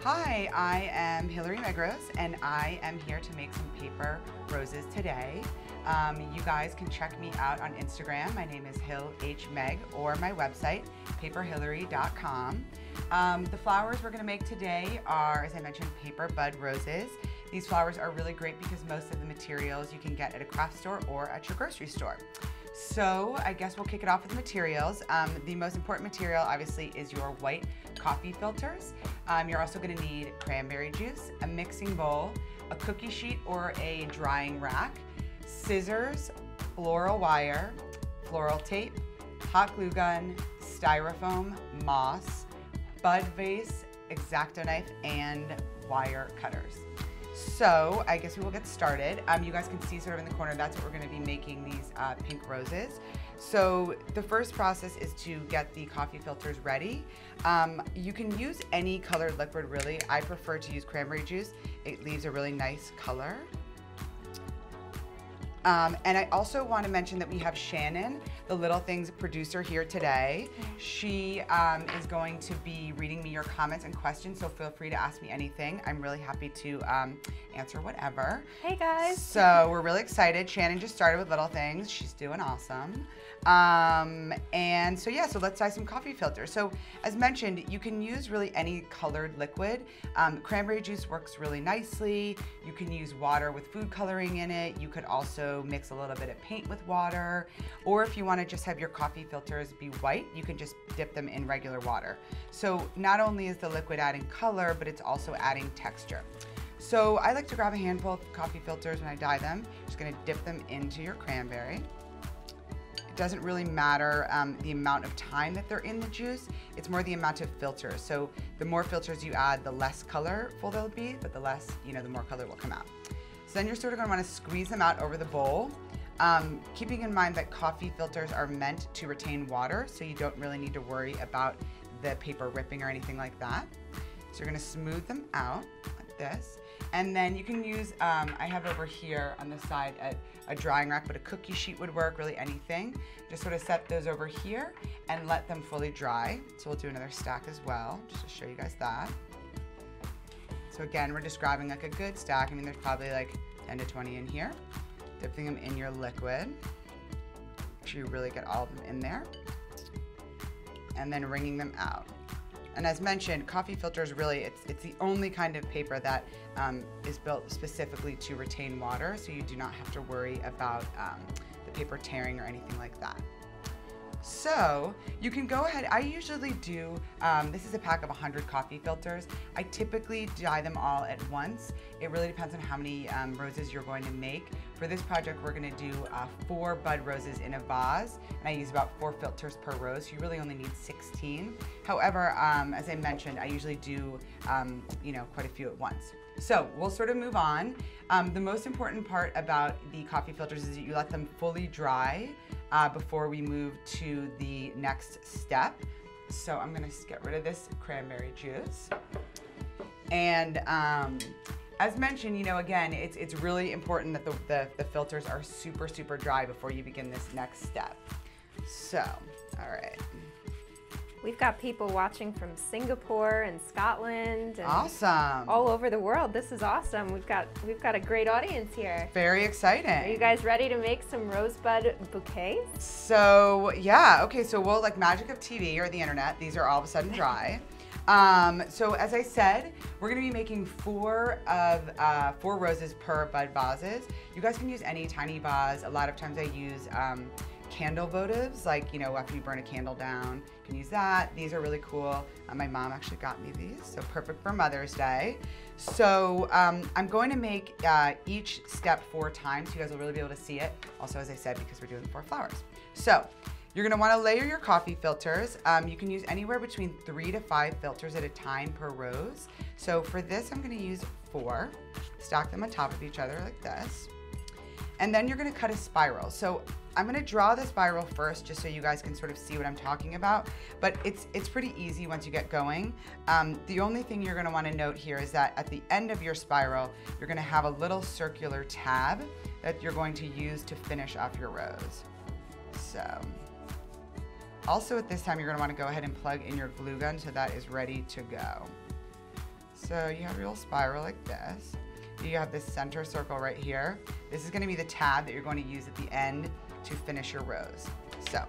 Hi, I am Hillary Megroz, and I am here to make some paper roses today. You guys can check me out on Instagram. My name is HillHMeg, or my website, paperhillary.com. The flowers we're going to make today are, as I mentioned, paper bud roses. These flowers are really great because most of the materials you can get at a craft store or at your grocery store. So I guess we'll kick it off with the materials. The most important material obviously is your white coffee filters. You're also going to need cranberry juice, a mixing bowl, a cookie sheet or a drying rack, scissors, floral wire, floral tape, hot glue gun, styrofoam, moss, bud vase, X-Acto knife, and wire cutters. So I guess we will get started. You guys can see sort of in the corner, that's what we're going to be making these pink roses. So the first process is to get the coffee filters ready. You can use any colored liquid really. I prefer to use cranberry juice. It leaves a really nice color. And I also want to mention that we have Shannon, the LittleThings producer, here today. She is going to be reading me your comments and questions, so feel free to ask me anything. I'm really happy to answer whatever. Hey guys. So we're really excited. Shannon just started with LittleThings. She's doing awesome. And so yeah, so let's dye some coffee filters. So as mentioned, you can use really any colored liquid. Cranberry juice works really nicely. You can use water with food coloring in it. You could also mix a little bit of paint with water, or if you want to just have your coffee filters be white, you can just dip them in regular water. So not only is the liquid adding color, but it's also adding texture. So I like to grab a handful of coffee filters when I dye them. Just going to dip them into your cranberry. It doesn't really matter the amount of time that they're in the juice, it's more the amount of filters. So the more filters you add, the less colorful they'll be, but the less, the more color will come out. So then you're sort of going to want to squeeze them out over the bowl, keeping in mind that coffee filters are meant to retain water, so you don't really need to worry about the paper ripping or anything like that. So you're going to smooth them out like this. And then you can use, I have over here on the side a drying rack, but a cookie sheet would work, really anything. Just sort of set those over here and let them fully dry. So we'll do another stack as well, just to show you guys that. So again, we're just grabbing like a good stack. I mean, there's probably like 10 to 20 in here. Dipping them in your liquid. Make sure you really get all of them in there. And then wringing them out. And as mentioned, coffee filters really, it's the only kind of paper that is built specifically to retain water, so you do not have to worry about the paper tearing or anything like that. So you can go ahead, I usually do, this is a pack of 100 coffee filters. I typically dye them all at once. It really depends on how many roses you're going to make. For this project, we're going to do 4 bud roses in a vase, and I use about 4 filters per rose, so you really only need 16. However, as I mentioned, I usually do quite a few at once. So we'll sort of move on. The most important part about the coffee filters is that you let them fully dry before we move to the next step. So I'm gonna get rid of this cranberry juice. And as mentioned, again, it's really important that the filters are super, super dry before you begin this next step. So, all right. We've got people watching from Singapore and Scotland and awesome. All over the world. This is awesome. We've got a great audience here. Very exciting. Are you guys ready to make some rosebud bouquets? So yeah, okay, so we'll like magic of TV or the internet, these are all of a sudden dry. So as I said, we're gonna be making 4 roses per bud vases. You guys can use any tiny vase. A lot of times I use candle votives, like, after you burn a candle down, you can use that. These are really cool. My mom actually got me these, so perfect for Mother's Day. So I'm going to make each step 4 times, so you guys will really be able to see it. Also, as I said, because we're doing 4 flowers. So you're gonna wanna layer your coffee filters. You can use anywhere between 3 to 5 filters at a time per rose. So for this, I'm gonna use 4. Stack them on top of each other like this. And then you're gonna cut a spiral. So I'm gonna draw the spiral first just so you guys can sort of see what I'm talking about, but it's pretty easy once you get going. The only thing you're gonna wanna note here is that at the end of your spiral, you're gonna have a little circular tab that you're going to use to finish off your rose. So, also at this time, you're gonna wanna go ahead and plug in your glue gun so that is ready to go. So So you have your little spiral like this. You have this center circle right here. This is going to be the tab that you're going to use at the end to finish your rose. So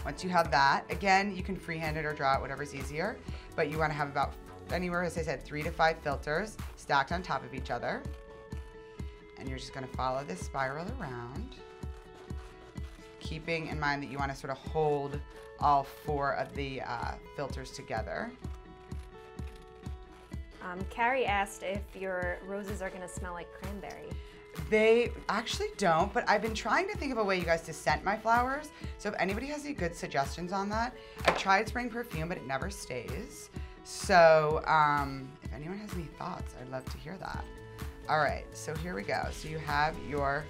once you have that, again, you can freehand it or draw it, whatever's easier, but you want to have about anywhere, as I said, 3 to 5 filters stacked on top of each other. And you're just going to follow this spiral around, keeping in mind that you want to sort of hold all 4 of the filters together. Carrie asked if your roses are going to smell like cranberry. They actually don't, but I've been trying to think of a way, you guys, to scent my flowers. So if anybody has any good suggestions on that, I've tried spraying perfume, but it never stays. So if anyone has any thoughts, I'd love to hear that. All right, so here we go. So you have your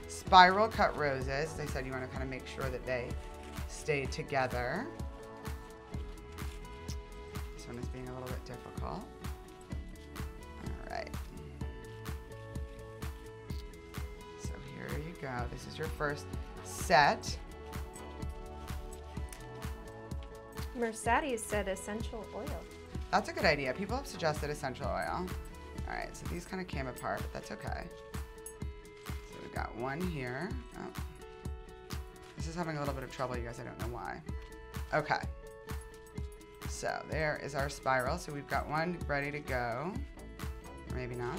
spiral cut roses. As I said, you want to kind of make sure that they stay together. This one is being a little bit difficult. All right. So here you go. This is your first set. Mercedes said essential oil. That's a good idea. People have suggested essential oil. All right, so these kind of came apart, but that's okay. So we've got one here. Oh. This is having a little bit of trouble, you guys. I don't know why. Okay. So there is our spiral. So we've got one ready to go. Or maybe not.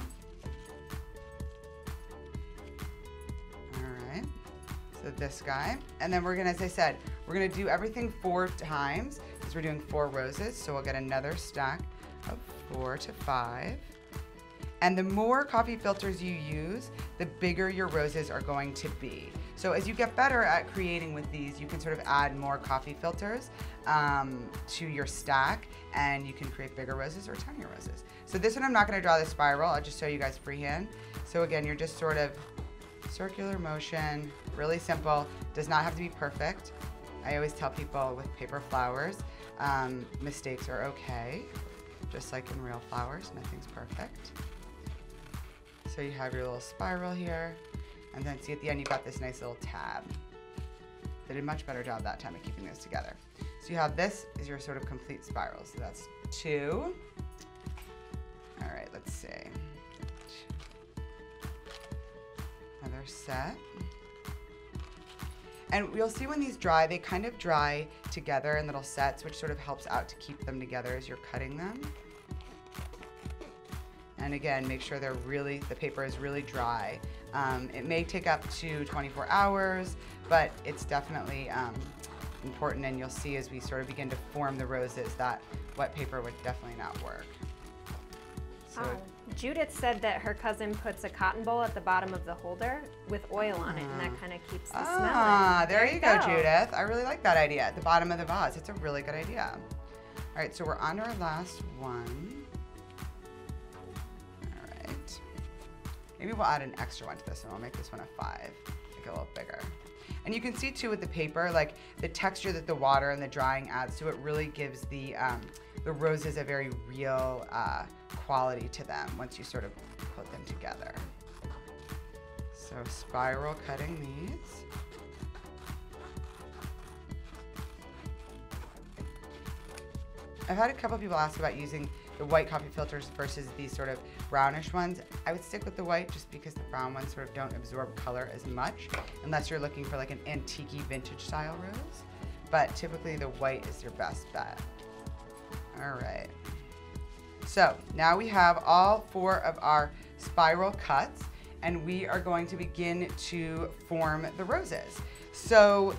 All right. So this guy. And then we're going to, as I said, we're going to do everything 4 times because we're doing 4 roses. So we'll get another stack of 4 to 5. And the more coffee filters you use, the bigger your roses are going to be. So as you get better at creating with these, you can sort of add more coffee filters to your stack, and you can create bigger roses or tinier roses. So this one, I'm not gonna draw the spiral, I'll just show you guys freehand. So again, you're just sort of circular motion, really simple, does not have to be perfect. I always tell people with paper flowers, mistakes are okay, just like in real flowers, nothing's perfect. So you have your little spiral here, and then see at the end you've got this nice little tab. They did a much better job that time of keeping this together. So you have this is your sort of complete spiral. So that's 2. All right, let's see. Another set. And you'll see when these dry, they kind of dry together in little sets, which sort of helps out to keep them together as you're cutting them. And again, make sure they're really, the paper is really dry. It may take up to 24 hours, but it's definitely important, and you'll see as we sort of begin to form the roses that wet paper would definitely not work. So, Judith said that her cousin puts a cotton ball at the bottom of the holder with oil on it, and that kind of keeps the smell in. There you go, Judith. I really like that idea, at the bottom of the vase. It's a really good idea. All right, so we're on to our last one. Maybe we'll add an extra one to this one. I'll make this one a 5, make it a little bigger. And you can see too with the paper, like the texture that the water and the drying adds to it really gives the roses a very real quality to them once you sort of put them together. So spiral cutting these. I've had a couple people ask about using the white coffee filters versus these sort of brownish ones. I would stick with the white just because the brown ones sort of don't absorb color as much unless you're looking for like an antique vintage style rose. But typically the white is your best bet. All right. So now we have all 4 of our spiral cuts, and we are going to begin to form the roses. So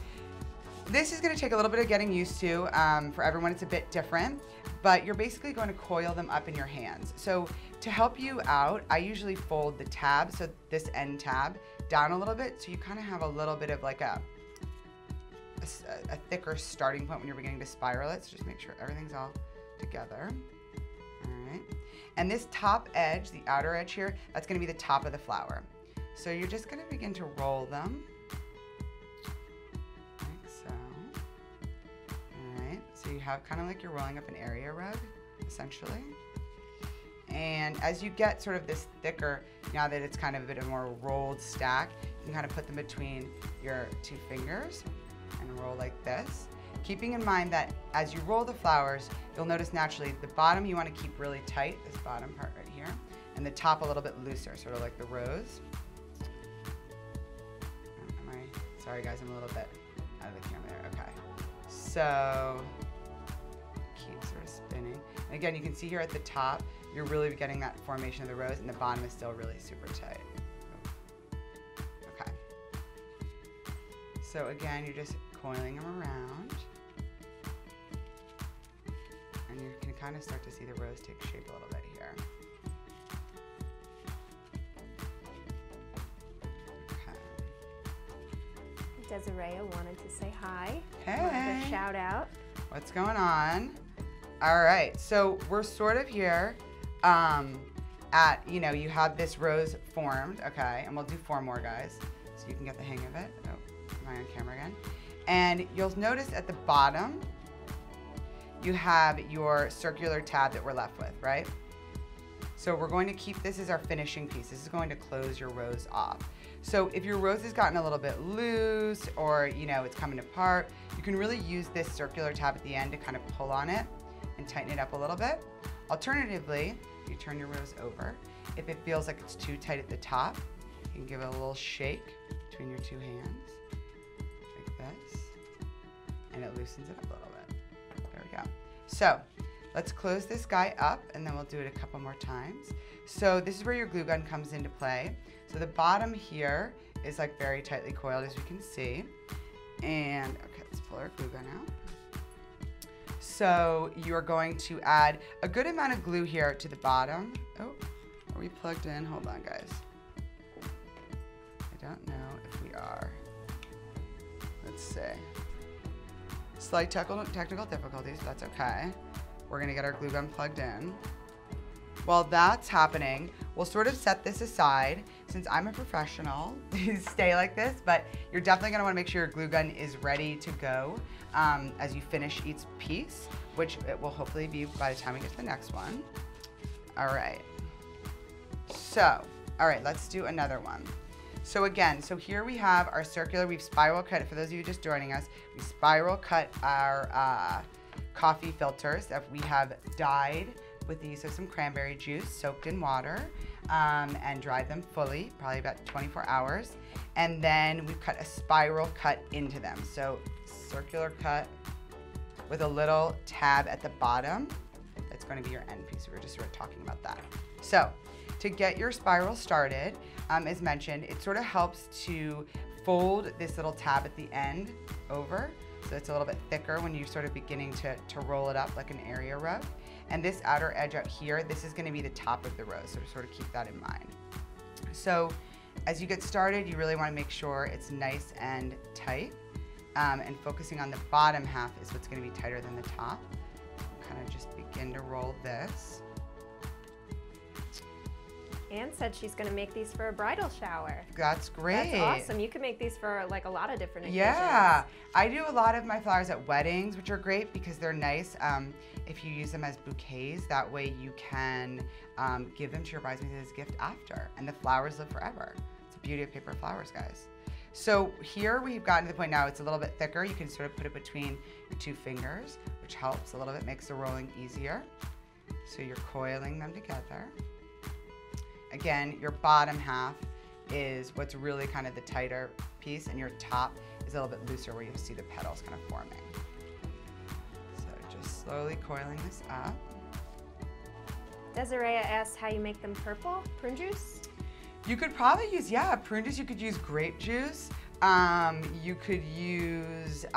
this is going to take a little bit of getting used to. For everyone, it's a bit different, but you're basically going to coil them up in your hands. So to help you out, I usually fold the tab, so this end tab, down a little bit, so you kind of have a little bit of like a thicker starting point when you're beginning to spiral it. So just make sure everything's all together. All right. And this top edge, the outer edge here, that's going to be the top of the flower. So you're just going to begin to roll them. So you have kind of like you're rolling up an area rug, essentially. And as you get sort of this thicker, now that it's kind of a bit of a more rolled stack, you can kind of put them between your 2 fingers and roll like this. keeping in mind that as you roll the flowers, you'll notice naturally the bottom you want to keep really tight, this bottom part right here, and the top a little bit looser, sort of like the rose. Sorry guys, I'm a little bit out of the camera there. Okay. So keep sort of spinning. And again, you can see here at the top, you're really getting that formation of the rose, and the bottom is still really super tight. Okay. So again, you're just coiling them around. And you can kind of start to see the rose take shape a little bit here. Desiree wanted to say hi. Hey. Wanted to shout out. What's going on? All right, so we're sort of here at, you know, you have this rose formed, okay, and we'll do 4 more, guys, so you can get the hang of it. Oh, am I on camera again? And you'll notice at the bottom, you have your circular tab that we're left with, right? So we're going to keep this as our finishing piece. This is going to close your rose off. So if your rose has gotten a little bit loose or, you know, it's coming apart, you can really use this circular tab at the end to kind of pull on it and tighten it up a little bit. Alternatively, you turn your rose over. If it feels like it's too tight at the top, you can give it a little shake between your 2 hands, like this, and it loosens it up a little bit. There we go. So let's close this guy up, and then we'll do it a couple more times. So this is where your glue gun comes into play. So the bottom here is like very tightly coiled, as you can see. And okay, let's pull our glue gun out. So you're going to add a good amount of glue here to the bottom. Oh, are we plugged in? Hold on, guys. I don't know if we are. Let's see. Slight technical difficulties, that's okay. We're gonna get our glue gun plugged in. While that's happening, we'll sort of set this aside. Since I'm a professional, stay like this, but you're definitely gonna wanna make sure your glue gun is ready to go as you finish each piece, which it will hopefully be by the time we get to the next one. All right. So, all right, let's do another one. So again, so here we have our circular, we've spiral cut it. For those of you just joining us, we spiral cut our coffee filters that we have dyed with the use of some cranberry juice soaked in water and dried them fully, probably about 24 hours. And then we've cut a spiral cut into them. So circular cut with a little tab at the bottom. That's going to be your end piece. We were just sort of talking about that. So to get your spiral started, as mentioned, it sort of helps to fold this little tab at the end over. So it's a little bit thicker when you're sort of beginning to roll it up like an area rug. And this outer edge out here, this is gonna be the top of the rose, so sort of keep that in mind. So as you get started, you really wanna make sure it's nice and tight, and focusing on the bottom half is what's gonna be tighter than the top. Kind of just begin to roll this. Anne said she's going to make these for a bridal shower. That's great. That's awesome. You can make these for like a lot of different occasions. Yeah, I do a lot of my flowers at weddings, which are great because they're nice. If you use them as bouquets, that way you can give them to your bridesmaids as a gift after, and the flowers live forever. It's the beauty of paper flowers, guys. So here we've gotten to the point now it's a little bit thicker. You can sort of put it between your 2 fingers, which helps a little bit, makes the rolling easier. So you're coiling them together. Again, your bottom half is what's really kind of the tighter piece, and your top is a little bit looser where you see the petals kind of forming. So just slowly coiling this up. Desiree asked how you make them purple. Prune juice? You could probably use, yeah, prune juice. You could use grape juice. You could use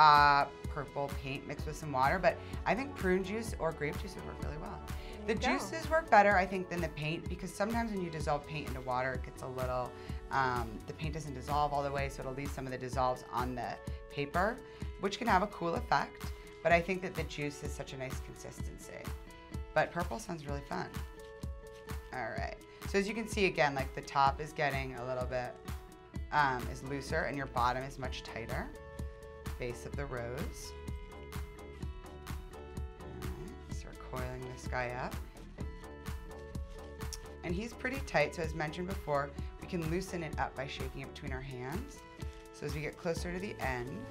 purple paint mixed with some water, but I think prune juice or grape juice would work really well. The juices work better, I think, than the paint, because sometimes when you dissolve paint into water, it gets a little, the paint doesn't dissolve all the way, so it'll leave some of the dissolves on the paper, which can have a cool effect, but I think that the juice is such a nice consistency. But purple sounds really fun. All right, so as you can see, again, like the top is getting a little bit, is looser, and your bottom is much tighter. Base of the rose. Coiling this guy up. And he's pretty tight, so as mentioned before, we can loosen it up by shaking it between our hands. So as we get closer to the end,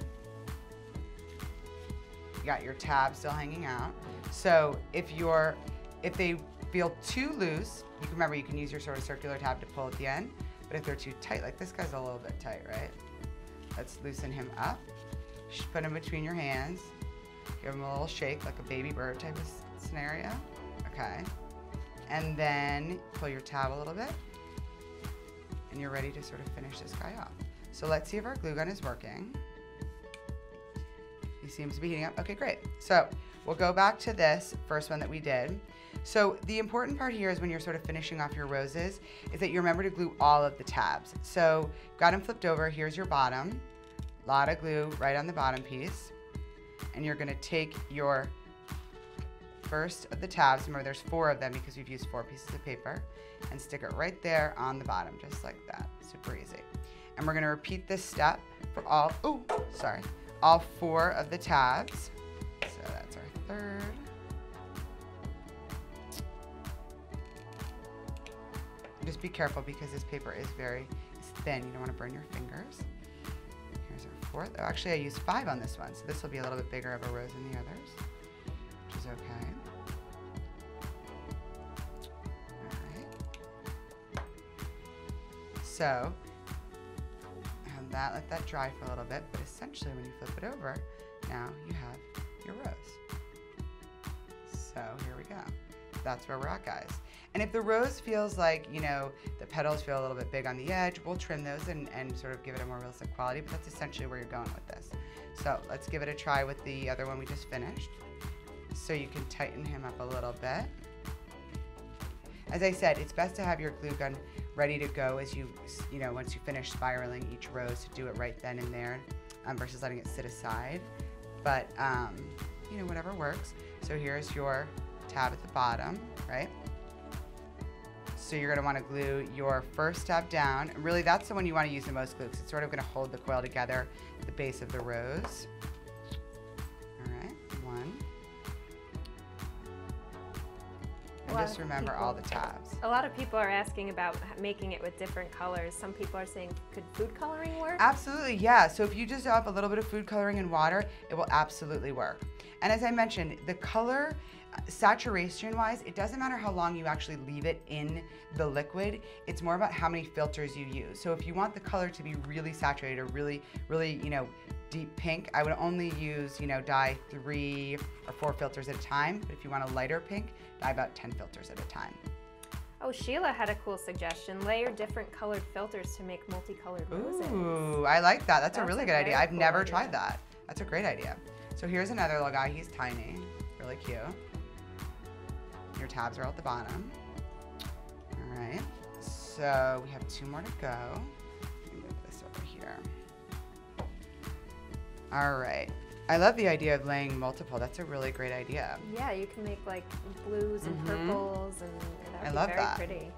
You got your tab still hanging out. So if they feel too loose, you can remember you can use your sort of circular tab to pull at the end. But if they're too tight, like this guy's a little bit tight, right? Let's loosen him up. Just put him between your hands. Give him a little shake, like a baby bird type of scenario. Okay. And then pull your tab a little bit. And you're ready to sort of finish this guy off. So let's see if our glue gun is working. He seems to be heating up. Okay, great. So we'll go back to this first one that we did. So the important part here is when you're sort of finishing off your roses is that you remember to glue all of the tabs. So got them flipped over. Here's your bottom. A lot of glue right on the bottom piece. And you're gonna take your first of the tabs, remember there's 4 of them because we've used 4 pieces of paper, and stick it right there on the bottom, just like that. Super easy. And we're gonna repeat this step for all 4 of the tabs. So that's our third. Just be careful because this paper is thin. You don't wanna burn your fingers. Here's our fourth. Oh, actually I used 5 on this one, so this will be a little bit bigger of a rose than the others, which is okay. So, have that, let that dry for a little bit, but essentially when you flip it over, now you have your rose. So here we go. That's where we're at, guys. And if the rose feels like, you know, the petals feel a little bit big on the edge, we'll trim those and sort of give it a more realistic quality, but that's essentially where you're going with this. So let's give it a try with the other one we just finished. So you can tighten him up a little bit. As I said, it's best to have your glue gun ready to go as you know, once you finish spiraling each rose, to do it right then and there versus letting it sit aside. But, you know, whatever works. So here's your tab at the bottom, right? So you're gonna wanna glue your first tab down. And really, that's the one you wanna use the most glue because it's sort of gonna hold the coil together at the base of the rose. All right, 1. And just remember all the tabs. A lot of people are asking about making it with different colors. Some people are saying, could food coloring work? Absolutely, yeah. So if you just have a little bit of food coloring and water, it will absolutely work. And as I mentioned, the color, saturation-wise, it doesn't matter how long you actually leave it in the liquid. It's more about how many filters you use. So if you want the color to be really saturated or really, you know, deep pink, I would only use, you know, dye 3 or 4 filters at a time. But if you want a lighter pink, dye about 10 filters at a time. Oh, Sheila had a cool suggestion. Layer different colored filters to make multicolored roses. Ooh, I like that. That's a really good idea. I've cool never idea. tried that. That's a great idea. So here's another little guy. He's tiny, really cute. Your tabs are at the bottom. All right, so we have 2 more to go. Let me move this over here. All right. I love the idea of laying multiple. That's a really great idea. Yeah, you can make like blues and purples, and that would be very pretty.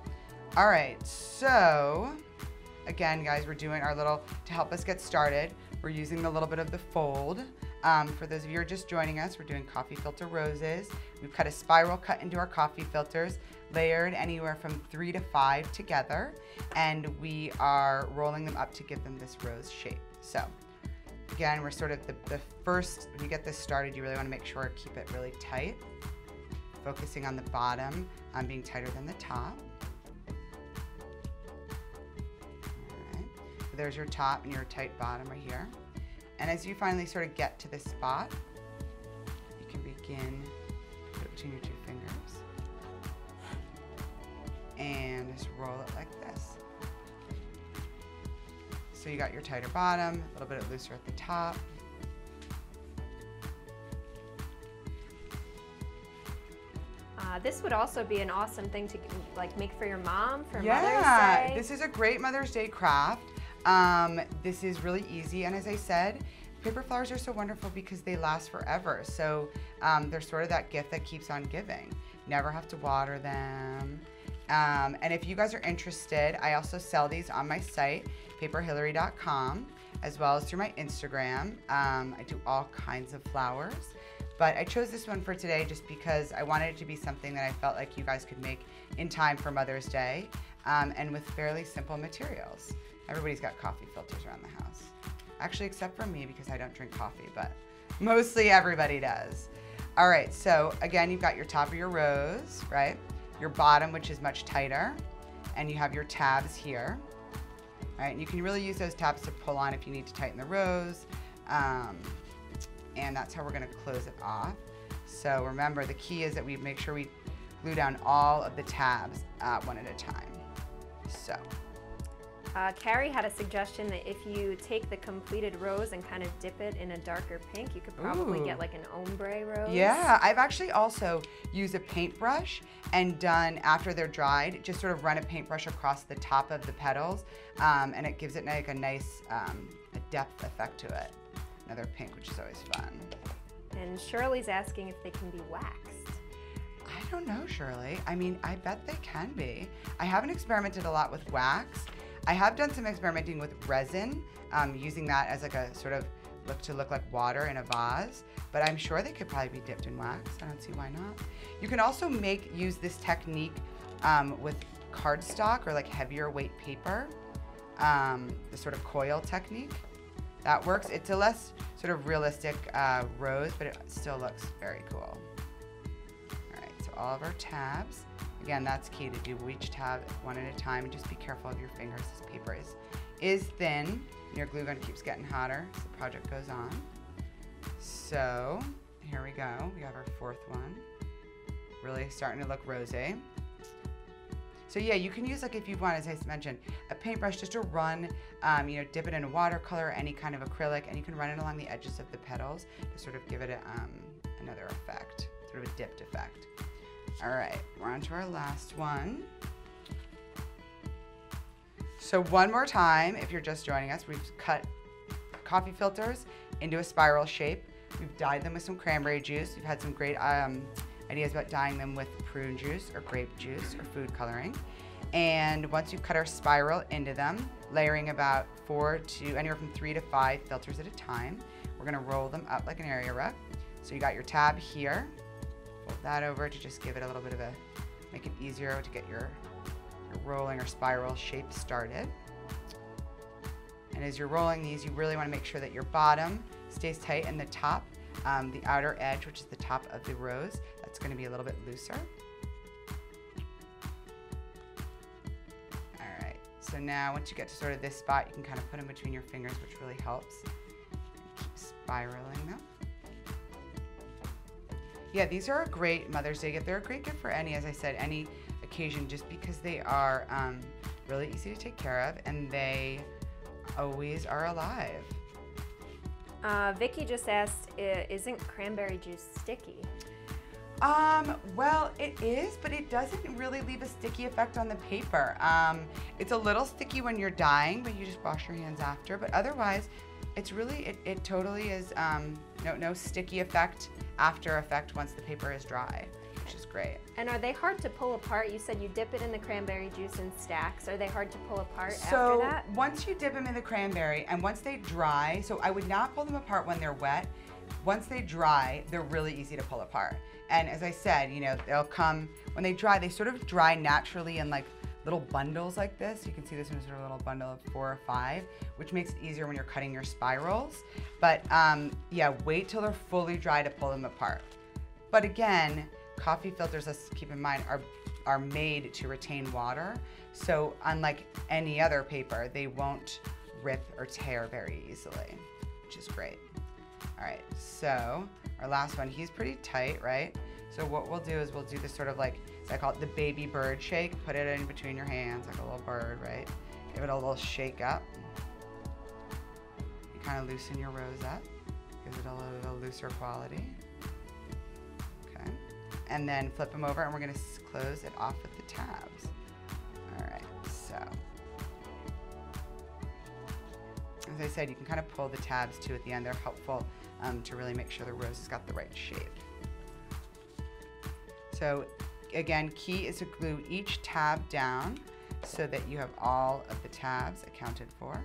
All right, so again, guys, we're doing our little, to help us get started, we're using a little bit of the fold. For those of you who are just joining us, we're doing coffee filter roses. We've cut a spiral cut into our coffee filters, layered anywhere from 3 to 5 together, and we are rolling them up to give them this rose shape. So again, we're sort of the first, when you get this started, you really want to make sure keep it really tight, focusing on the bottom, being tighter than the top. All right, so there's your top and your tight bottom right here. And as you finally sort of get to this spot, you can begin to put it between your 2 fingers and just roll it like this. So you got your tighter bottom, a little bit looser at the top. This would also be an awesome thing to like make for your mom for Mother's Day. Yeah, this is a great Mother's Day craft. This is really easy, and as I said, paper flowers are so wonderful because they last forever. So they're sort of that gift that keeps on giving. Never have to water them. And if you guys are interested, I also sell these on my site, paperhillary.com, as well as through my Instagram. I do all kinds of flowers. But I chose this one for today just because I wanted it to be something that I felt like you guys could make in time for Mother's Day, and with fairly simple materials. Everybody's got coffee filters around the house. Actually, except for me because I don't drink coffee, but Mostly everybody does. All right, so again, you've got your top of your rose, right? Your bottom, which is much tighter, and you have your tabs here. All right, and you can really use those tabs to pull on if you need to tighten the rose. And that's how we're gonna close it off. So remember, the key is that we make sure we glue down all of the tabs one at a time. So. Carrie had a suggestion that if you take the completed rose and kind of dip it in a darker pink, you could probably get like an ombre rose. Yeah, I've actually also used a paintbrush and done, after they're dried, just sort of run a paintbrush across the top of the petals, and it gives it like a nice a depth effect to it. Another pink, which is always fun. And Shirley's asking if they can be waxed. I don't know, Shirley. I mean, I bet they can be. I haven't experimented a lot with wax. I have done some experimenting with resin, using that as like a sort of look like water in a vase, but I'm sure they could probably be dipped in wax. I don't see why not. You can also use this technique with cardstock or like heavier weight paper, the sort of coil technique. That works. It's a less sort of realistic rose, but it still looks very cool. All right, so all of our tabs. Again, that's key to do each tab one at a time, and just be careful of your fingers. This paper is thin, and your glue gun keeps getting hotter as the project goes on. So here we go. We have our fourth one. Really starting to look rosy. So yeah, you can use, like, if you want, as I mentioned, a paintbrush just to run, dip it in a watercolor, any kind of acrylic, and you can run it along the edges of the petals to sort of give it another effect, sort of a dipped effect. All right, we're on to our last one. So one more time, if you're just joining us, we've cut coffee filters into a spiral shape. We've dyed them with some cranberry juice. We've had some great ideas about dyeing them with prune juice or grape juice or food coloring. And once you cut our spiral into them, layering about anywhere from 3 to 5 filters at a time, we're gonna roll them up like an area rug. So you got your tab here. Fold that over to just give it a little bit of make it easier to get your rolling or spiral shape started. And as you're rolling these, you really want to make sure that your bottom stays tight and the top, the outer edge, which is the top of the rose, that's going to be a little bit looser. All right, so now once you get to sort of this spot, you can kind of put them between your fingers, which really helps. Keep spiraling them. Yeah, these are a great Mother's Day gift. They're a great gift for as I said, any occasion, just because they are really easy to take care of and they always are alive. Vicky just asked, isn't cranberry juice sticky? Well, it is, but it doesn't really leave a sticky effect on the paper. It's a little sticky when you're dyeing, but you just wash your hands after. But otherwise, it's really, it totally is no sticky after effect once the paper is dry, which is great. And are they hard to pull apart? You said you dip it in the cranberry juice in stacks. Are they hard to pull apart after that? So once you dip them in the cranberry and once they dry, so I would not pull them apart when they're wet. Once they dry, they're really easy to pull apart. And as I said, they'll come, when they dry, they sort of dry naturally in like little bundles like this. You can see this one is sort of a little bundle of 4 or 5, which makes it easier when you're cutting your spirals. But yeah, wait till they're fully dry to pull them apart. But again, coffee filters, let's keep in mind, are made to retain water. So unlike any other paper, they won't rip or tear very easily, which is great. All right, so our last one, he's pretty tight, right? So what we'll do is we'll do this sort of like, I call it the baby bird shake. Put it in between your hands like a little bird, right? Give it a little shake up. You kind of loosen your rose up. Gives it a little looser quality. Okay. And then flip them over and we're gonna close it off with the tabs. All right, so. As I said, you can kind of pull the tabs too at the end. They're helpful to really make sure the rose has got the right shape. So again, key is to glue each tab down so that you have all of the tabs accounted for.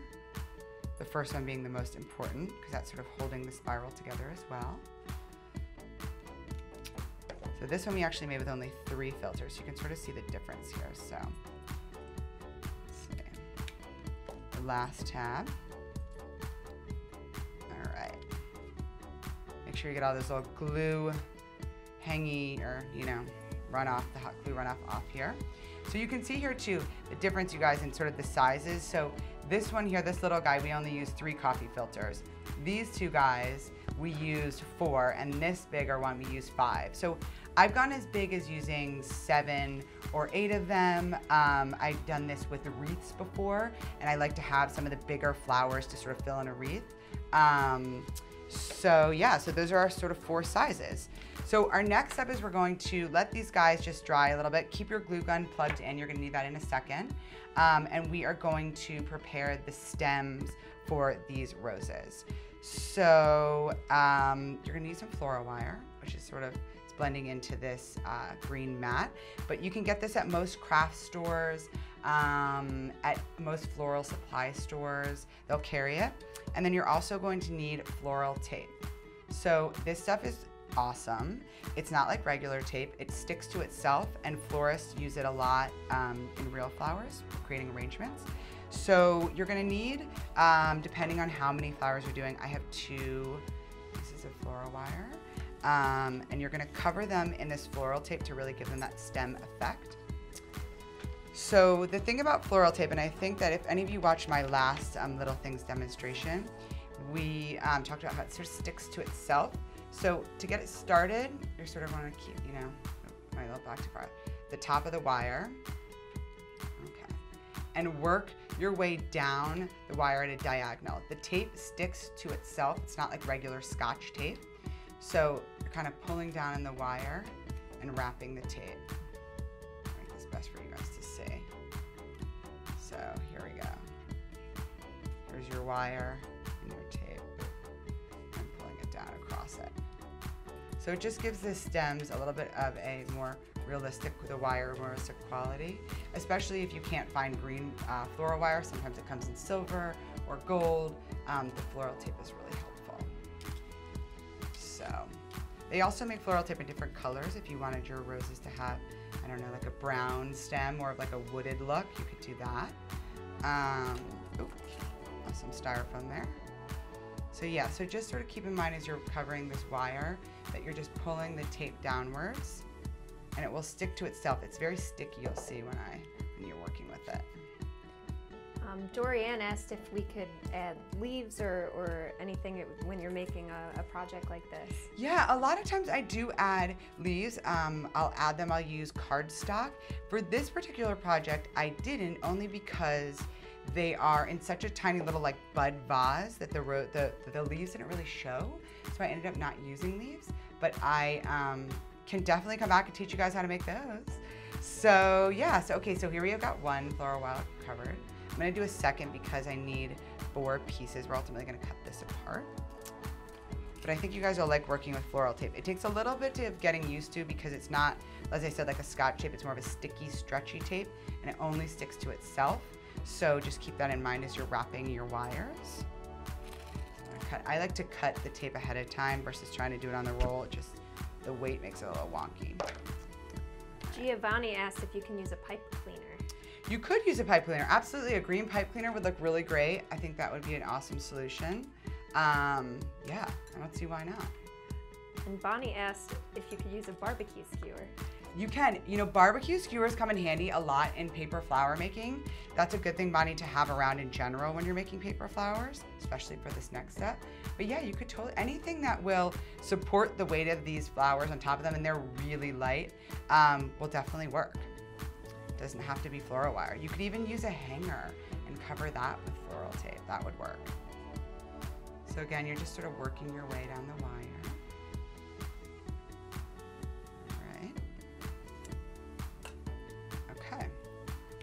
The first one being the most important because that's sort of holding the spiral together as well. So this one we actually made with only 3 filters. You can sort of see the difference here. So let's see. The last tab. All right. sure you get all this little glue hangy, or, you know, runoff, the hot glue runoff off here. So you can see here too, the difference, you guys, in sort of the sizes. So this one here, this little guy, we only use 3 coffee filters. These two guys, we used 4, and this bigger one, we used 5. So I've gone as big as using 7 or 8 of them. I've done this with the wreaths before, and I like to have some of the bigger flowers to sort of fill in a wreath. So yeah, so those are our sort of 4 sizes. So our next step is we're going to let these guys just dry a little bit. Keep your glue gun plugged in. You're gonna need that in a second. And we are going to prepare the stems for these roses. So you're gonna need some floral wire, which is sort of, it's blending into this green mat. But you can get this at most craft stores, at most floral supply stores. They'll carry it. And then you're also going to need floral tape. So this stuff is awesome. It's not like regular tape. It sticks to itself, and florists use it a lot in real flowers, creating arrangements. So you're gonna need, depending on how many flowers you're doing, I have 2 pieces of floral wire. And you're gonna cover them in this floral tape to really give them that stem effect. So the thing about floral tape, and I think that if any of you watched my last LittleThings demonstration, we talked about how it sort of sticks to itself. So to get it started, you're sort of want to keep, you know, my little back too far, the top of the wire, okay, and work your way down the wire at a diagonal. The tape sticks to itself. It's not like regular Scotch tape. So you're kind of pulling down in the wire and wrapping the tape. I'll make this best for you guys to see. So here we go. Here's your wire and your tape. I'm pulling it down across it. So it just gives the stems a little bit of a more realistic, the wire, more realistic quality, especially if you can't find green floral wire. Sometimes it comes in silver or gold. The floral tape is really helpful. So they also make floral tape in different colors. If you wanted your roses to have, I don't know, like a brown stem, more of like a wooded look, you could do that. Some styrofoam there. So yeah, so just sort of keep in mind as you're covering this wire that you're just pulling the tape downwards, and it will stick to itself. It's very sticky, you'll see when you're working with it. Dorianne asked if we could add leaves or anything when you're making a project like this. Yeah, a lot of times I do add leaves. I'll add them, I'll use cardstock. For this particular project, I didn't, only because they are in such a tiny little like bud vase that the leaves didn't really show. So I ended up not using leaves, but I can definitely come back and teach you guys how to make those. So yeah, so okay, so here we have got 1 floral wire covered. I'm gonna do a second because I need 4 pieces. We're ultimately gonna cut this apart. But I think you guys will like working with floral tape. It takes a little bit of getting used to because it's not, as I said, like a Scotch tape. It's more of a sticky, stretchy tape, and it only sticks to itself. So just keep that in mind as you're wrapping your wires. I like to cut the tape ahead of time versus trying to do it on the roll. It just, the weight makes it a little wonky. Giovanni asked if you can use a pipe cleaner. You could use a pipe cleaner. Absolutely, a green pipe cleaner would look really great. I think that would be an awesome solution. Yeah, I don't see why not. And Bonnie asked if you could use a barbecue skewer. You can. You know, barbecue skewers come in handy a lot in paper flower making. That's a good thing, Bonnie, to have around in general when you're making paper flowers, especially for this next step. But yeah, you could totally, anything that will support the weight of these flowers on top of them, and they're really light, will definitely work. Doesn't have to be floral wire. You could even use a hanger and cover that with floral tape. That would work. So again, you're just sort of working your way down the wire.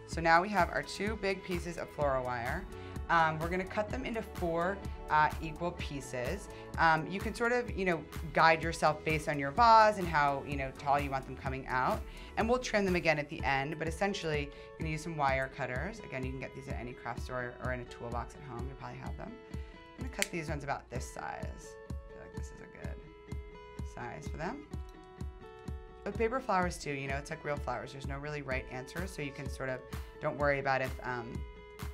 So now we have our 2 big pieces of floral wire. We're gonna cut them into 4 equal pieces. You can sort of, guide yourself based on your vase and how, tall you want them coming out. And we'll trim them again at the end, but essentially, you're gonna use some wire cutters. Again, you can get these at any craft store or in a toolbox at home. You'll probably have them. I'm gonna cut these ones about this size. I feel like this is a good size for them. With paper flowers too, it's like real flowers. There's no really right answer, so you can sort of, don't worry about if,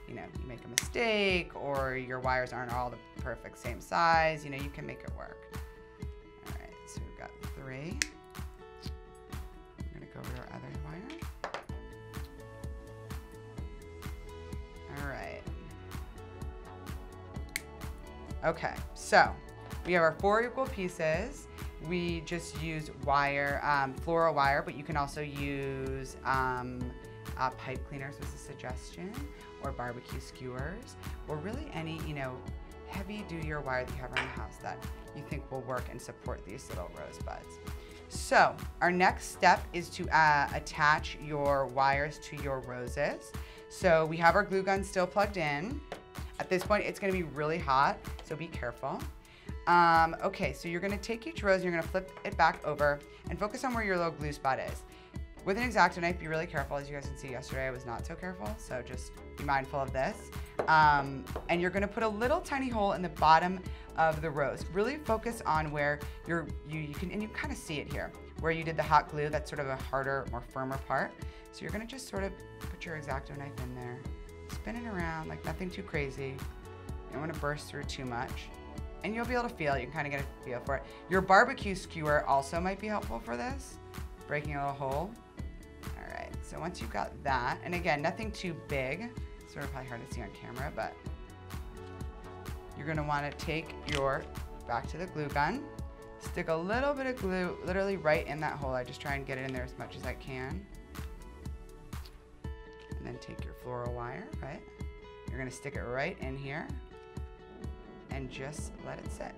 you make a mistake or your wires aren't all the perfect same size. You can make it work. 3. We're gonna go over to our other wire. All right. Okay, so we have our 4 equal pieces. We just use wire, floral wire, but you can also use pipe cleaners was a suggestion, or barbecue skewers, or really any, you know, heavy duty wire that you have around the house that you think will work and support these little rosebuds. So our next step is to attach your wires to your roses. So we have our glue gun still plugged in. At this point, it's gonna be really hot, so be careful. Okay, so you're gonna take each rose and you're gonna flip it back over and focus on where your little glue spot is. With an X-Acto knife, be really careful. As you guys can see yesterday, I was not so careful, so just be mindful of this. And you're gonna put a little tiny hole in the bottom of the rose. Really focus on where you can kind of see it here, where you did the hot glue. That's sort of a harder, more firmer part. So you're gonna just sort of put your X-Acto knife in there, spin it around like nothing too crazy. You don't wanna burst through too much. And you'll be able to feel it, you can kind of get a feel for it. Your barbecue skewer also might be helpful for this, breaking a little hole. All right, so once you've got that, and again, nothing too big, sort of probably hard to see on camera, but you're gonna wanna take your, back to the glue gun, stick a little bit of glue literally right in that hole. I just try and get it in there as much as I can. And then take your floral wire, right? You're gonna stick it right in here and just let it sit.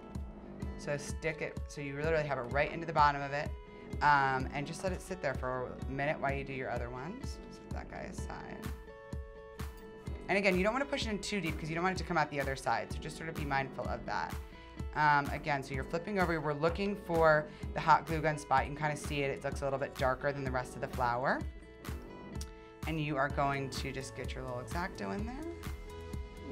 So stick it, so you literally have it right into the bottom of it, and just let it sit there for a minute while you do your other ones. Set that guy aside. And again, you don't want to push it in too deep because you don't want it to come out the other side, so just sort of be mindful of that. Again, so you're flipping over, we're looking for the hot glue gun spot. You can kind of see it, it looks a little bit darker than the rest of the flower. And you are going to just get your little X-Acto in there.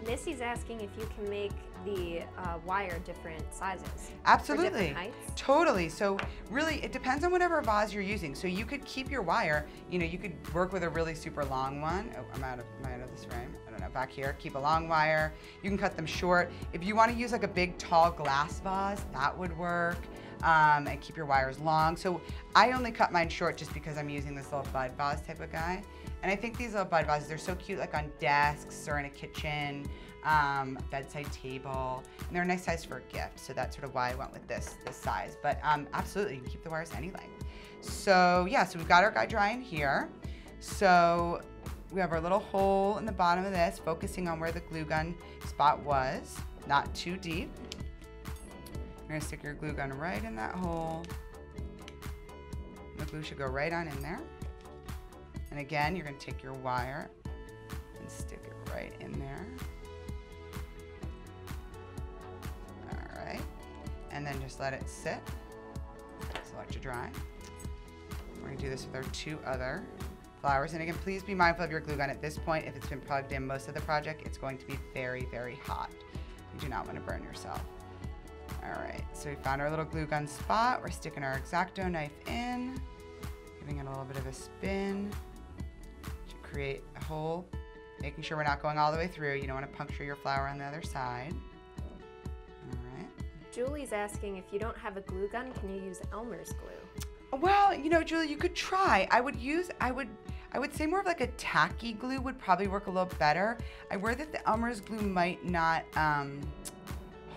Missy's asking if you can make the wire different sizes. Absolutely. For different heights. Totally. So really, it depends on whatever vase you're using. So you could keep your wire, you know, you could work with a really super long one. Oh, am I out of this frame? I don't know, back here. Keep a long wire. You can cut them short. If you want to use like a big tall glass vase, that would work. And keep your wires long. So I only cut mine short just because I'm using this little bud vase type of guy. And I think these little bud vases, they're so cute like on desks or in a kitchen, bedside table, and they're a nice size for a gift. So that's sort of why I went with this size. But absolutely, you can keep the wires any length. So yeah, so we've got our guy drying here. So we have our little hole in the bottom of this, focusing on where the glue gun spot was, not too deep. You're gonna stick your glue gun right in that hole. The glue should go right on in there. And again, you're gonna take your wire and stick it right in there. All right, and then just let it sit. So let it dry. We're gonna do this with our 2 other flowers. And again, please be mindful of your glue gun at this point. If it's been plugged in most of the project, it's going to be very, very hot. You do not wanna burn yourself. All right, so we found our little glue gun spot. We're sticking our X-Acto knife in, giving it a little bit of a spin to create a hole, making sure we're not going all the way through. You don't want to puncture your flower on the other side. All right. Julie's asking if you don't have a glue gun, can you use Elmer's glue? Well, you know, Julie, you could try. I would say more of like a tacky glue would probably work a little better. I worry that the Elmer's glue might not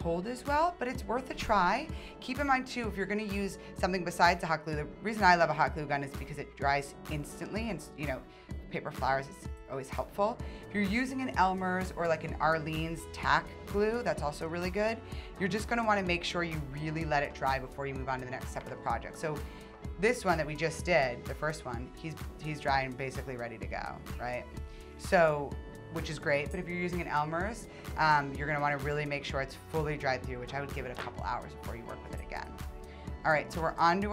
hold as well, but it's worth a try. Keep in mind too, if you're gonna use something besides a hot glue, the reason I love a hot glue gun is because it dries instantly, and you know, paper flowers is always helpful. If you're using an Elmer's or like an Arlene's tack glue, that's also really good. You're just gonna wanna make sure you really let it dry before you move on to the next step of the project. So this one that we just did, the first one, he's dry and basically ready to go, right? So, which is great, but if you're using an Elmer's, you're gonna wanna really make sure it's fully dried through, which I would give it a couple hours before you work with it again. All right, so we're on to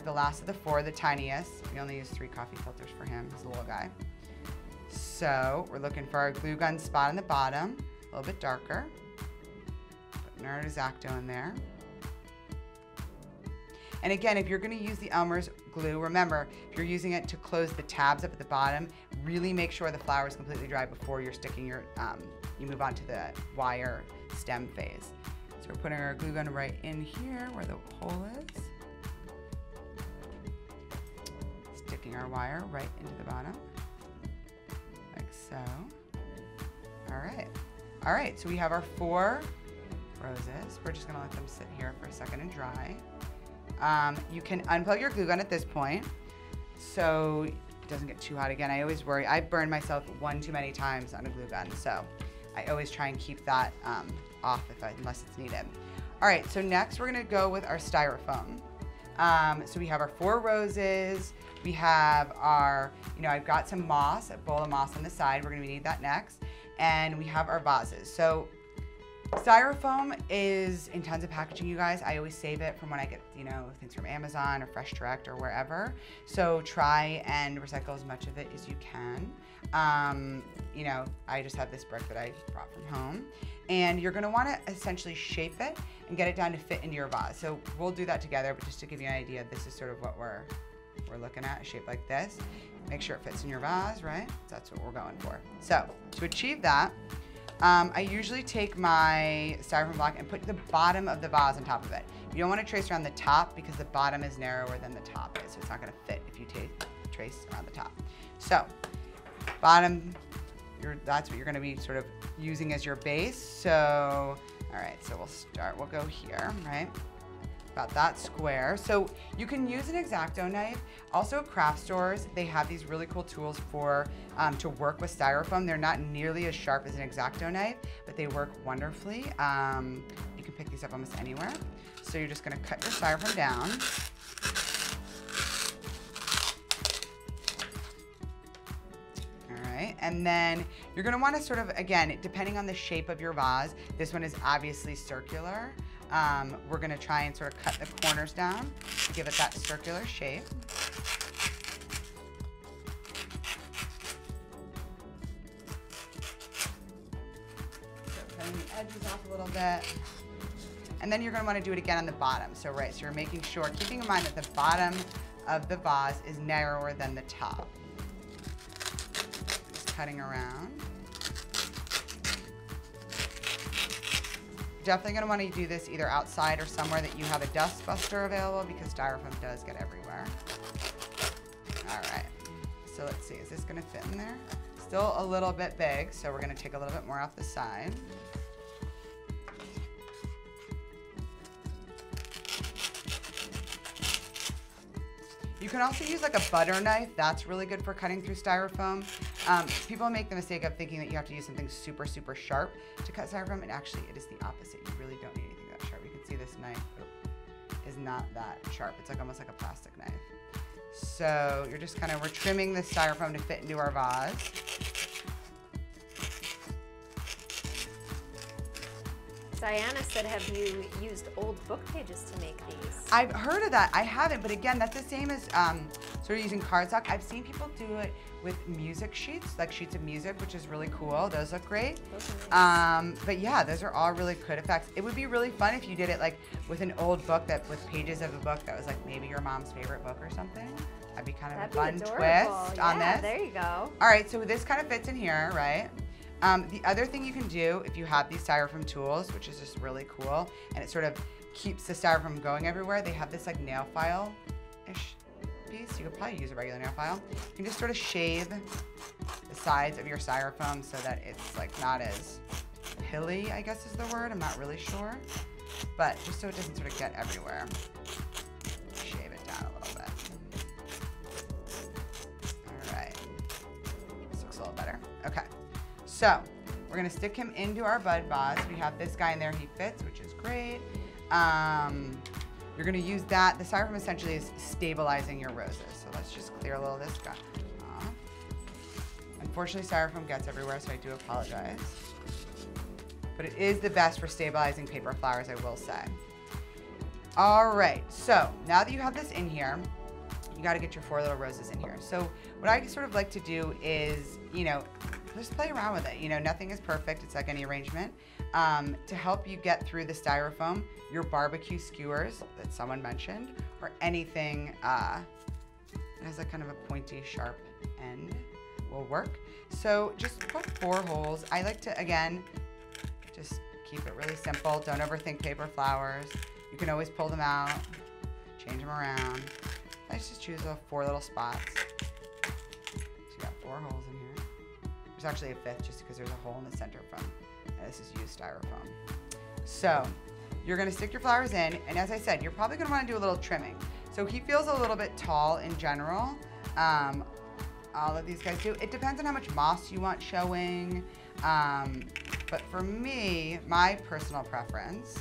the last of the 4, the tiniest. We only use 3 coffee filters for him, he's a little guy. So we're looking for our glue gun spot on the bottom, a little bit darker. Putting our X-Acto in there. And again, if you're gonna use the Elmer's glue, remember, if you're using it to close the tabs up at the bottom, really make sure the flower is completely dry before you're sticking your, you move on to the wire stem phase. So we're putting our glue gun right in here where the hole is. sticking our wire right into the bottom, like so. All right, so we have our 4 roses. We're just gonna let them sit here for a second and dry. You can unplug your glue gun at this point, so it doesn't get too hot again. I always worry, I burn myself one too many times on a glue gun, so I always try and keep that off unless it's needed. All right, so next we're gonna go with our styrofoam. So we have our 4 roses, we have our, I've got some moss, a bowl of moss on the side, we're gonna need that next, and we have our vases. So styrofoam is in tons of packaging, you guys. I always save it from when I get, things from Amazon or Fresh Direct or wherever. So try and recycle as much of it as you can. I just have this brick that I brought from home. And you're gonna wanna essentially shape it and get it down to fit into your vase. So we'll do that together, but just to give you an idea, this is sort of what we're looking at, a shape like this. Make sure it fits in your vase, right? That's what we're going for. So to achieve that, I usually take my styrofoam block and put the bottom of the vase on top of it. You don't want to trace around the top because the bottom is narrower than the top is, so it's not going to fit if you trace around the top. So bottom, that's what you're going to be sort of using as your base. So, all right, so we'll go here, right? About that square. So you can use an X-Acto knife. Also at craft stores, they have these really cool tools for to work with styrofoam. They're not nearly as sharp as an X-Acto knife, but they work wonderfully. You can pick these up almost anywhere. So you're just gonna cut your styrofoam down. All right, and then you're gonna wanna sort of, again, depending on the shape of your vase, this one is obviously circular. We're gonna try and sort of cut the corners down to give it that circular shape. So cutting the edges off a little bit. And then you're gonna wanna do it again on the bottom. So you're making sure, keeping in mind that the bottom of the vase is narrower than the top. Just cutting around. Definitely gonna wanna do this either outside or somewhere that you have a dust buster available because styrofoam does get everywhere. All right, so let's see, is this gonna fit in there? Still a little bit big, so we're gonna take a little bit more off the side. You can also use like a butter knife. That's really good for cutting through styrofoam. People make the mistake of thinking that you have to use something super, super sharp to cut styrofoam, and actually it is the opposite. You really don't need anything that sharp. You can see this knife is not that sharp. It's like almost like a plastic knife. So you're just we're trimming the styrofoam to fit into our vase. Diana said, have you used old book pages to make these? I've heard of that. I haven't, but again, that's the same as sort of using cardstock. I've seen people do it with music sheets, like sheets of music, which is really cool. Those look great. Those are nice. But yeah, those are all really good effects. It would be really fun if you did it like with an old book with pages of a book that was like maybe your mom's favorite book or something. That'd be kind of a fun twist on this. There you go. All right, so this kind of fits in here, right? The other thing you can do if you have these styrofoam tools, which is just really cool, and it sort of keeps the styrofoam going everywhere, they have this like nail file-ish piece. You could probably use a regular nail file. You can just sort of shave the sides of your styrofoam so that it's like not as pilly, I guess is the word. I'm not really sure. But just so it doesn't sort of get everywhere. Shave it down a little bit. All right. This looks a little better. Okay. So we're gonna stick him into our bud vase. We have this guy in there, he fits, which is great. You're gonna use that. The styrofoam essentially is stabilizing your roses. So let's just clear a little of this guy off. Unfortunately, styrofoam gets everywhere, so I do apologize. But it is the best for stabilizing paper flowers, I will say. All right, so now that you have this in here, you gotta get your 4 little roses in here. So what I sort of like to do is, just play around with it. Nothing is perfect. It's like any arrangement. To help you get through the styrofoam, your barbecue skewers that someone mentioned, or anything that has a kind of a pointy, sharp end will work. So just put 4 holes. I like to, again, just keep it really simple. Don't overthink paper flowers. You can always pull them out, change them around. I just choose 4 little spots. So you got 4 holes in here. There's actually a 5th just because there's a hole in the center from, and this is used styrofoam. So you're gonna stick your flowers in, and as I said, you're probably gonna wanna do a little trimming. So he feels a little bit tall in general. All of these guys do. It depends on how much moss you want showing. But for me, my personal preference,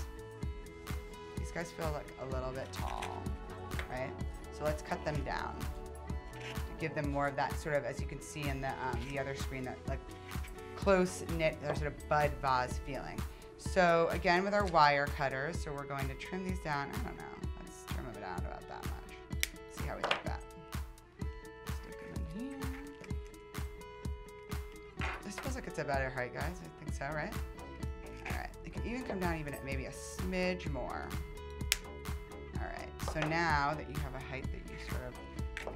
these guys feel like a little bit tall, right? So let's cut them down to give them more of that sort of, as you can see in the other screen, that like close knit, or sort of bud vase feeling. So again, with our wire cutters, so we're going to trim these down. I don't know, let's trim them down about that much. See how we like that. Stick them in here. This feels like it's a better height, guys. I think so, right? All right, it can even come down even at maybe a smidge more. All right, so now that you have a height that you sort of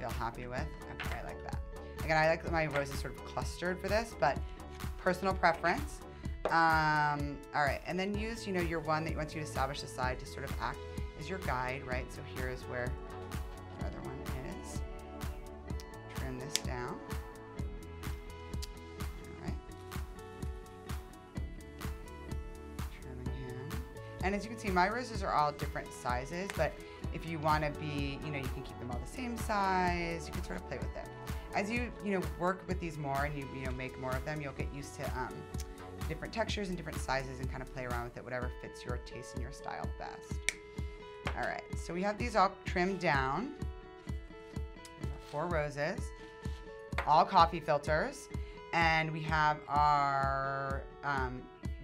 feel happy with, okay, I like that. Again, I like that my roses sort of clustered for this, but personal preference. All right, and then use, your one that once you establish the side to sort of act as your guide, right? So here is where your other one is. Trim this down. All right. Trimming him. And as you can see, my roses are all different sizes, but if you want to be, you can keep them all the same size. You can sort of play with it. As you, work with these more and you make more of them, you'll get used to different textures and different sizes and kind of play around with it, whatever fits your taste and your style best. All right, so we have these all trimmed down. We have 4 roses, all coffee filters, and we have our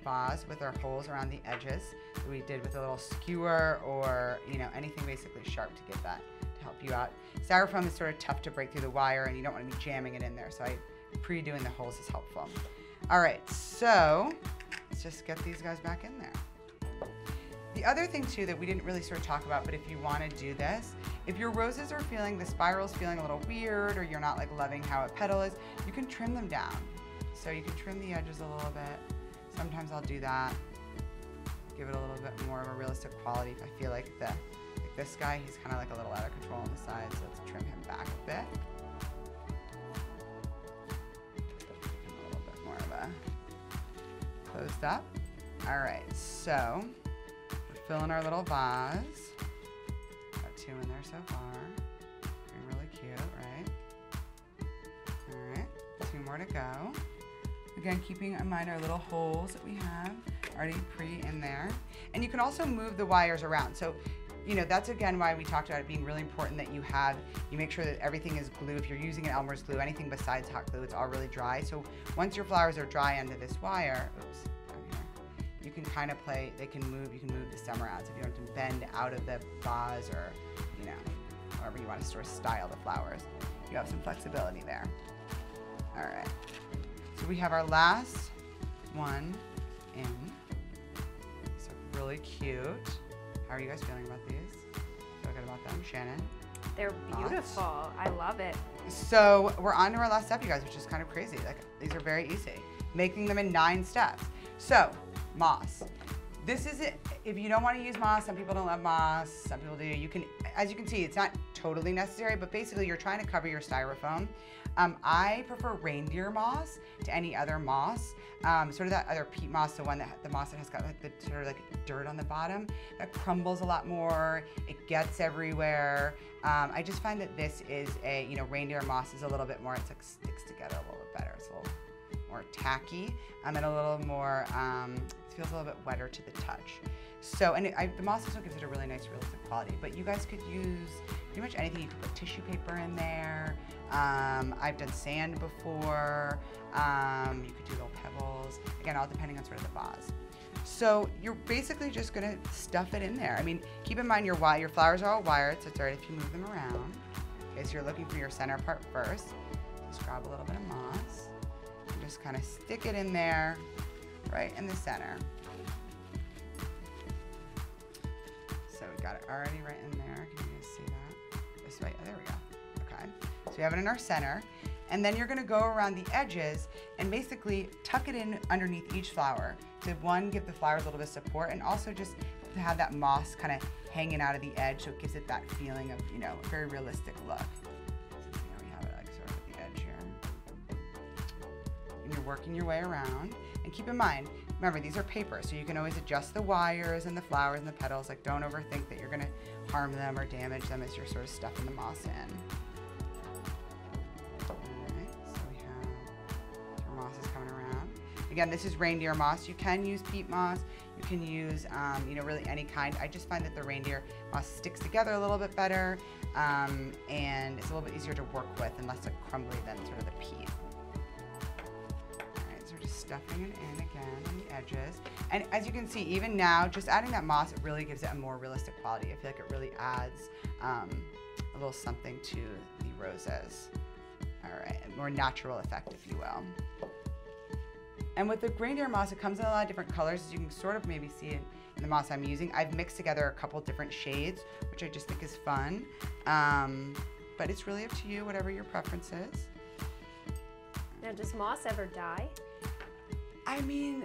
vase with our holes around the edges that we did with a little skewer or anything basically sharp to get that to help you out. Styrofoam is sort of tough to break through the wire, and you don't want to be jamming it in there, so pre-doing the holes is helpful. All right, so let's just get these guys back in there. The other thing too that we didn't really sort of talk about, but if you want to do this, if your roses are feeling, the spiral's feeling a little weird, or you're not like loving how a petal is, you can trim them down. So you can trim the edges a little bit. Sometimes I'll do that. Give it a little bit more of a realistic quality if I feel like this guy, he's kind of like a little out of control on the side, so let's trim him back a bit. Closed up. All right, so we're filling our little vase. Got 2 in there so far. Looking really cute, right? All right, 2 more to go. Again, keeping in mind our little holes that we have already in there. And you can also move the wires around. So, that's again why we talked about it being really important that you make sure that everything is glue. If you're using an Elmer's glue, anything besides hot glue, it's all really dry. So once your flowers are dry under this wire, you can kind of play, you can move the stem around. So if you want to bend out of the vase or, however you want to sort of style the flowers, you have some flexibility there. All right, so we have our last one in. So really cute. How are you guys feeling about these? Feel good about them, Shannon? They're beautiful. I love it. So we're on to our last step, you guys, which is kind of crazy. Like, these are very easy. Making them in 9 steps. So, moss. This is it. If you don't want to use moss, some people don't love moss, some people do. You can, as you can see, it's not totally necessary, but basically you're trying to cover your styrofoam. I prefer reindeer moss to any other moss. Sort of that other peat moss, the moss that has got like the sort of like dirt on the bottom, that crumbles a lot more. It gets everywhere. I just find that this is reindeer moss is a little bit more, it's like sticks together a little bit better. It's a little more tacky and a little more, it feels a little bit wetter to the touch. So, and the moss also gives it a really nice realistic quality, but you guys could use pretty much anything. You could put tissue paper in there. I've done sand before. You could do little pebbles. Again, all depending on sort of the vase. So you're basically just gonna stuff it in there. I mean, keep in mind your flowers are all wired, so it's all right if you move them around. Okay, so you're looking for your center part first. Just grab a little bit of moss and just kind of stick it in there, right in the center. So we got it already right in there. Can you guys see that? This way, oh, there we go. Okay, so we have it in our center. And then you're gonna go around the edges and basically tuck it in underneath each flower to, one, give the flowers a little bit of support, and also just to have that moss kind of hanging out of the edge, so it gives it that feeling of, you know, a very realistic look. So here we have it like sort of at the edge here. And you're working your way around. And keep in mind, remember, these are paper, so you can always adjust the wires and the flowers and the petals. Like, don't overthink that you're gonna harm them or damage them as you're sort of stuffing the moss in. All right, so we have our moss is coming around. Again, this is reindeer moss. You can use peat moss. You can use, you know, really any kind. I just find that the reindeer moss sticks together a little bit better, and it's a little bit easier to work with and less like crumbly than sort of the peat. Stuffing it in again on the edges. And as you can see, even now, just adding that moss, it really gives it a more realistic quality. I feel like it really adds a little something to the roses. All right, a more natural effect, if you will. And with the reindeer moss, it comes in a lot of different colors, as you can sort of maybe see in the moss I'm using. I've mixed together a couple different shades, which I just think is fun. But it's really up to you, whatever your preference is. Now, does moss ever die? I mean,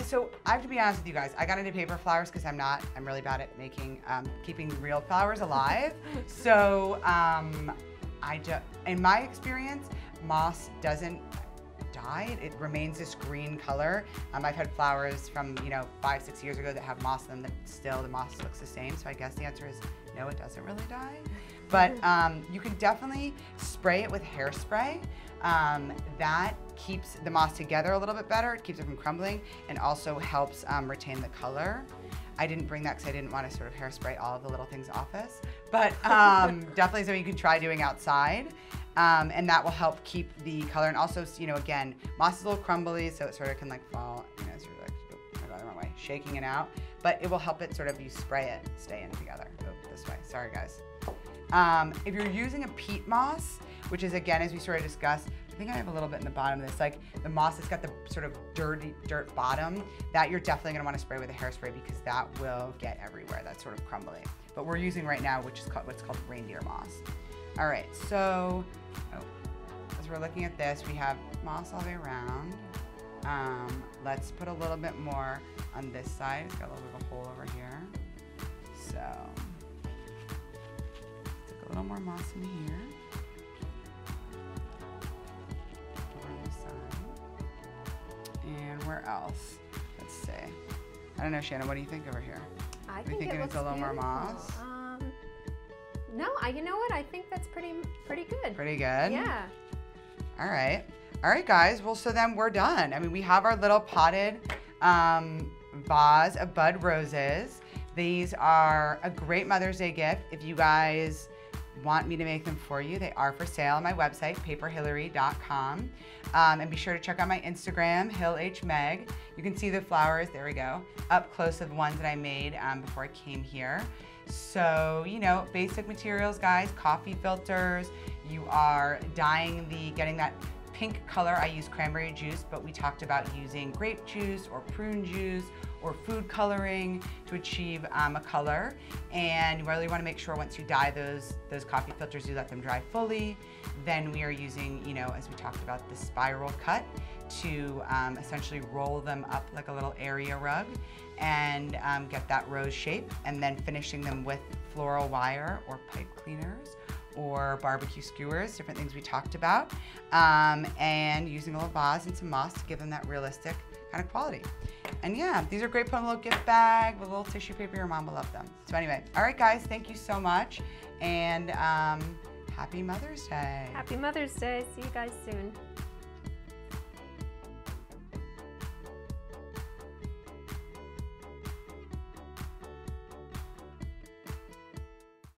so I have to be honest with you guys. I got into paper flowers because I'm really bad at making, keeping real flowers alive. So in my experience, moss doesn't die. It remains this green color. I've had flowers from, you know, 5-6 years ago that have moss in them that still the moss looks the same. So I guess the answer is no, it doesn't really die. But you can definitely spray it with hairspray. That keeps the moss together a little bit better. It keeps it from crumbling and also helps retain the color. I didn't bring that because I didn't want to sort of hairspray all of the LittleThings office, but definitely something you can try doing outside. And that will help keep the color. And also, you know, again, moss is a little crumbly, so it sort of can like fall, you know, sort of like, oh, I got the wrong way, shaking it out. But it will help it sort of, you spray it, stay in together. Oh, this way, sorry guys. If you're using a peat moss, which is, again, as we sort of discussed, I think I have a little bit in the bottom of this, like the moss that's got the sort of dirt bottom, that you're definitely gonna wanna spray with a hairspray because that will get everywhere, that sort of crumbly. But we're using right now, which is what's called reindeer moss. All right, so, as we're looking at this, we have moss all the way around. Let's put a little bit more on this side. It's got a little bit of a hole over here. So, stick a little more moss in here. And where else? Let's see. I don't know, Shannon, what do you think over here? I think it looks a little more moss? No, you know what? I think that's pretty good. Pretty good? Yeah. All right. All right, guys. Well, so then we're done. I mean, we have our little potted vase of bud roses. These are a great Mother's Day gift. If you guys want me to make them for you, they are for sale on my website, paperhillary.com. And be sure to check out my Instagram, HillHMeg. You can see the flowers, there we go, up close of the ones that I made before I came here. So, you know, basic materials, guys, coffee filters. You are getting that pink color. I use cranberry juice, but we talked about using grape juice or prune juice or food coloring to achieve a color. And you really want to make sure once you dye those coffee filters, you let them dry fully. Then we are using, you know, as we talked about, the spiral cut to essentially roll them up like a little area rug and get that rose shape, and then finishing them with floral wire or pipe cleaners or barbecue skewers, different things we talked about, and using a little vase and some moss to give them that realistic kind of quality. And yeah, these are great to put in a little gift bag with a little tissue paper. Your mom will love them. So anyway, all right guys, thank you so much, and happy Mother's Day. Happy Mother's Day. See you guys soon.